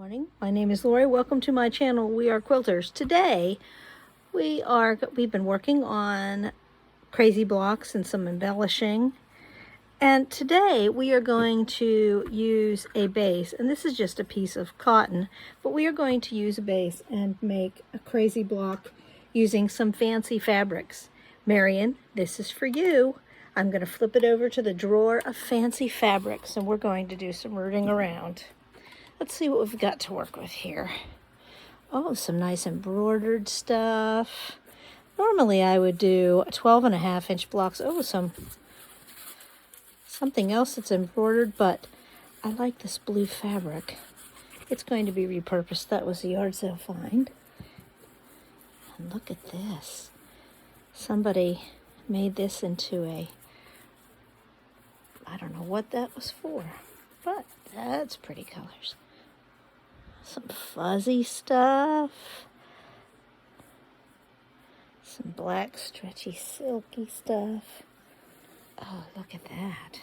Morning. My name is Lorrie. Welcome to my channel. We are quilters. Today we've been working on crazy blocks and some embellishing. And today we are going to use a base, and this is just a piece of cotton, but we are going to use a base and make a crazy block using some fancy fabrics. Marion, this is for you. I'm going to flip it over to the drawer of fancy fabrics, and we're going to do some rooting around. Let's see what we've got to work with here. Oh, some nice embroidered stuff. Normally I would do 12.5-inch blocks. Oh, something else that's embroidered, but I like this blue fabric. It's going to be repurposed. That was a yard sale find. And look at this. Somebody made this into I don't know what that was for, but that's pretty colors. Some fuzzy stuff. Some black, stretchy, silky stuff. Oh, look at that.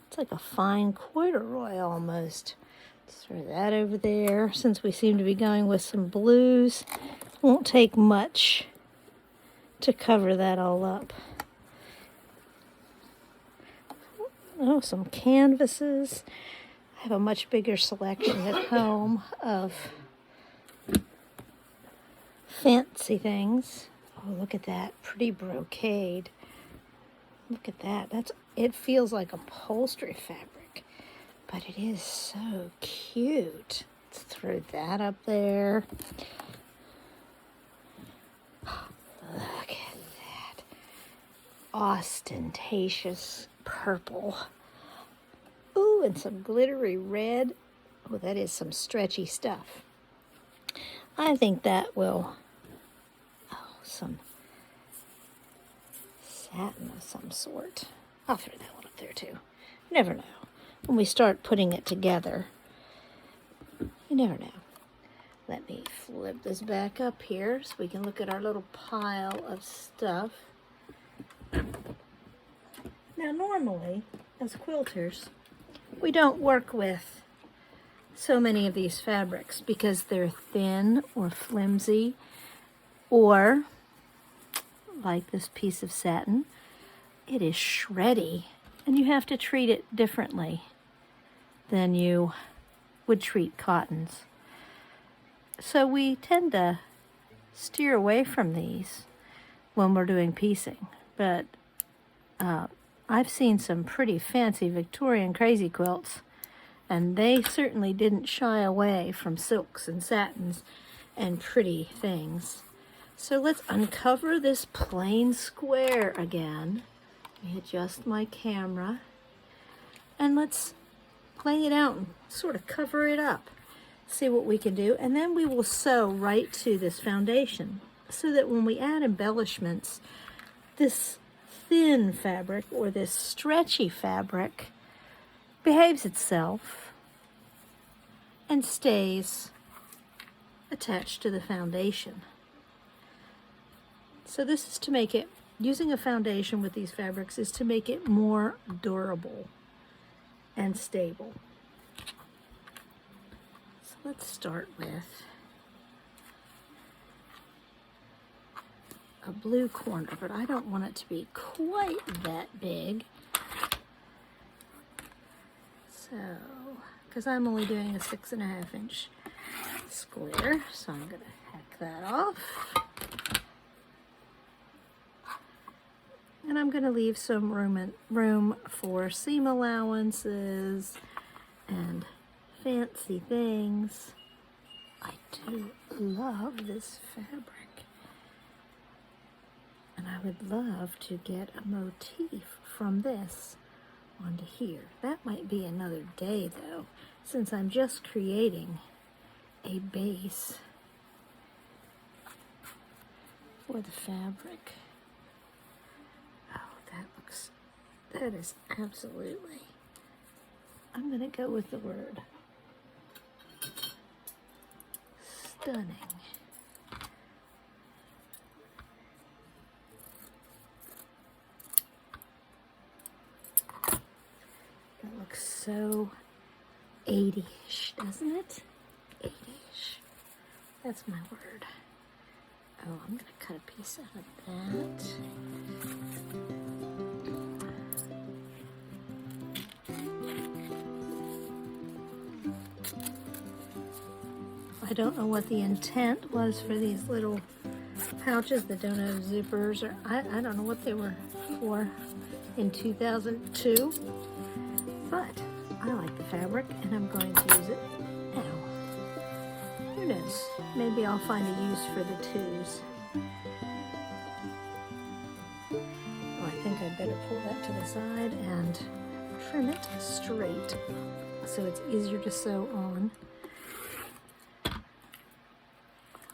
It's like a fine corduroy almost. Let's throw that over there. Since we seem to be going with some blues, it won't take much to cover that all up. Oh, some canvases. I have a much bigger selection at home of fancy things. Oh, look at that pretty brocade. Look at that. It feels like upholstery fabric, but it is so cute. Let's throw that up there. Look at that. Ostentatious purple. Ooh, and some glittery red. Oh, that is some stretchy stuff. I think that will, some satin of some sort. I'll throw that one up there too. You never know. When we start putting it together, you never know. Let me flip this back up here so we can look at our little pile of stuff. Now, normally, as quilters, we don't work with so many of these fabrics because they're thin or flimsy, or like this piece of satin, it is shreddy, and you have to treat it differently than you would treat cottons. So we tend to steer away from these when we're doing piecing, but I've seen some pretty fancy Victorian crazy quilts, and they certainly didn't shy away from silks and satins and pretty things. So let's uncover this plain square again. Let me adjust my camera, and let's play it out and sort of cover it up. See what we can do, and then we will sew right to this foundation so that when we add embellishments, this thin fabric or this stretchy fabric behaves itself and stays attached to the foundation. So this is to make it, using a foundation with these fabrics is to make it more durable and stable. So let's start with a blue corner, but I don't want it to be quite that big. So, because I'm only doing a 6.5-inch square, so I'm going to hack that off. And I'm going to leave some room for seam allowances and fancy things. I do love this fabric. And I would love to get a motif from this onto here. That might be another day though, since I'm just creating a base for the fabric. Oh, that is absolutely, I'm gonna go with the word stunning. That looks so 80-ish, doesn't it? 80-ish. That's my word. Oh, I'm going to cut a piece out of that. I don't know what the intent was for these little pouches that don't have zippers, or I don't know what they were for in 2002, but I like the fabric and I'm going to use it now. Who knows? Maybe I'll find a use for the twos. Well, I think I'd better pull that to the side and trim it straight so it's easier to sew on.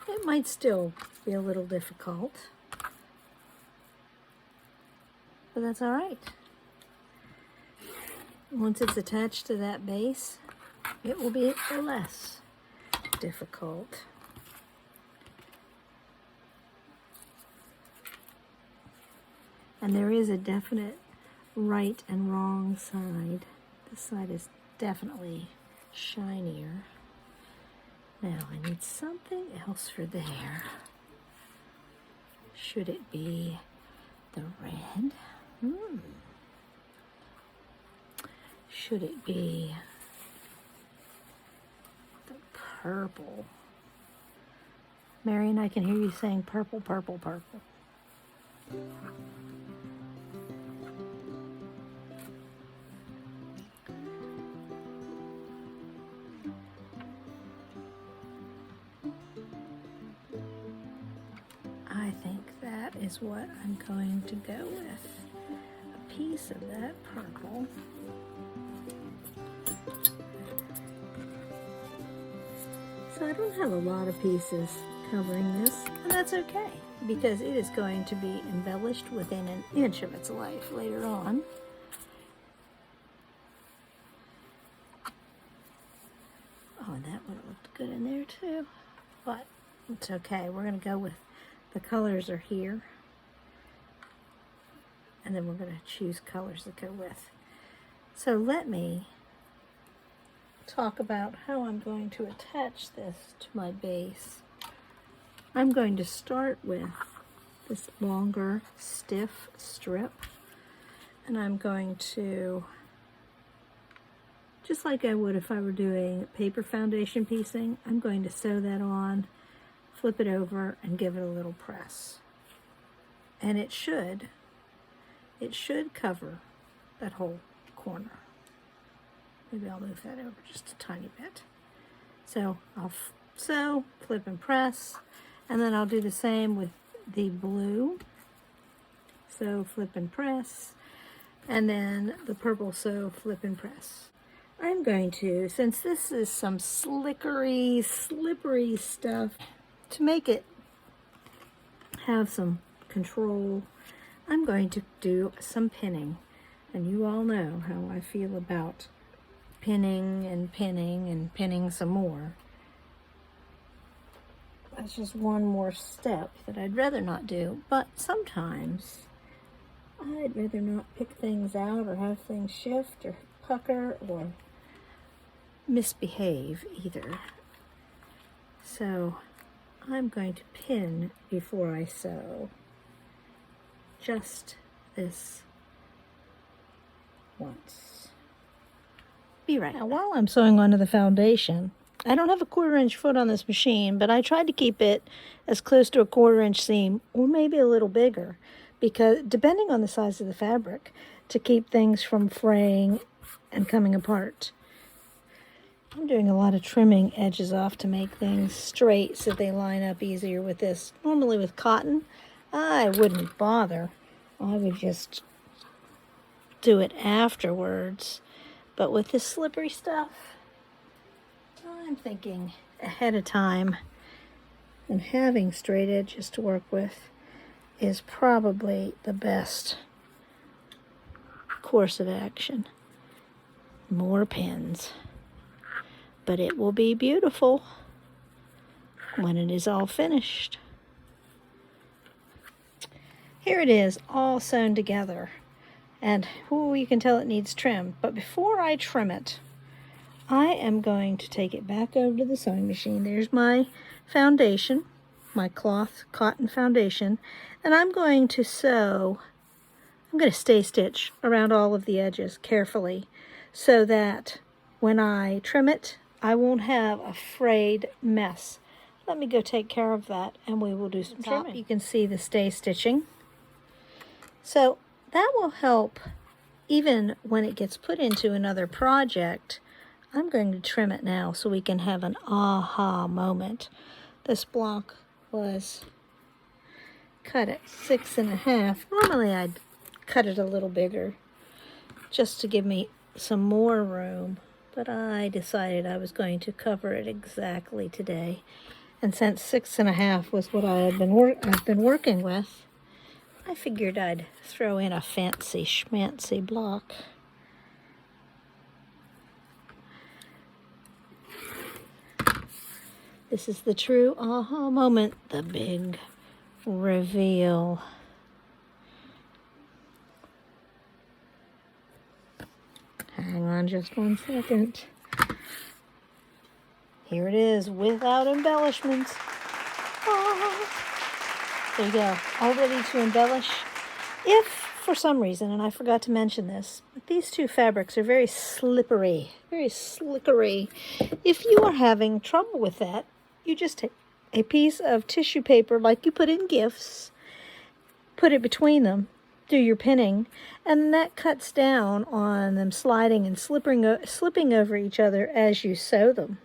It might still be a little difficult, but that's all right. Once it's attached to that base, it will be less difficult. And there is a definite right and wrong side. This side is definitely shinier. Now I need something else for there. Should it be the red? Should it be the purple? Marion, I can hear you saying purple, purple, purple. I think that is what I'm going to go with. A piece of that purple. So I don't have a lot of pieces covering this, and that's okay, because it is going to be embellished within an inch of its life later on. Oh, and that would have looked good in there too, but it's okay. We're going to go with the colors are here, and then we're going to choose colors to go with. So let me talk about how I'm going to attach this to my base. I'm going to start with this longer, stiff strip, and I'm going to, just like I would if I were doing paper foundation piecing, I'm going to sew that on, flip it over, and give it a little press. And it should cover that whole corner. Maybe I'll move that over just a tiny bit. So I'll sew, flip and press, and then I'll do the same with the blue. Sew, flip and press, and then the purple, sew, flip and press. I'm going to, since this is some slickery, slippery stuff, to make it have some control, I'm going to do some pinning. And you all know how I feel about pinning and pinning and pinning some more. That's just one more step that I'd rather not do, but sometimes I'd rather not pick things out or have things shift or pucker or misbehave either. So I'm going to pin before I sew, just this once. Be right. Now, while I'm sewing onto the foundation, I don't have a 1/4 inch foot on this machine, but I tried to keep it as close to a 1/4 inch seam, or maybe a little bigger, because depending on the size of the fabric, to keep things from fraying and coming apart. I'm doing a lot of trimming edges off to make things straight so they line up easier with this. Normally with cotton, I wouldn't bother. I would just do it afterwards. But with this slippery stuff, I'm thinking ahead of time, and having straight edges to work with is probably the best course of action. More pins. But it will be beautiful when it is all finished. Here it is, all sewn together. And you can tell it needs trim. But before I trim it, I am going to take it back over to the sewing machine. There's my foundation, my cloth cotton foundation, and I'm going to stay stitch around all of the edges carefully so that when I trim it, I won't have a frayed mess. Let me go take care of that and we will do some trimming. You can see the stay stitching. So that will help even when it gets put into another project. I'm going to trim it now so we can have an aha moment. This block was cut at 6.5. Normally I'd cut it a little bigger just to give me some more room, but I decided I was going to cover it exactly today. And since 6.5 was what I've been working with, I figured I'd throw in a fancy schmancy block. This is the true aha moment, the big reveal. Hang on just 1 second. Here it is, without embellishments. Ah. There you go, all ready to embellish. If, for some reason, and I forgot to mention this, these two fabrics are very slippery, very slickery. If you are having trouble with that, you just take a piece of tissue paper like you put in gifts, put it between them, do your pinning, and that cuts down on them sliding and slipping over each other as you sew them,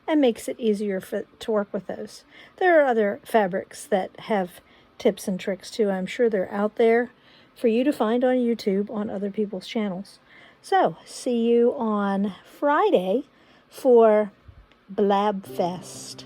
and makes it easier to work with those. There are other fabrics that have tips and tricks too. I'm sure they're out there for you to find on YouTube on other people's channels. So, see you on Friday for Blab Fest.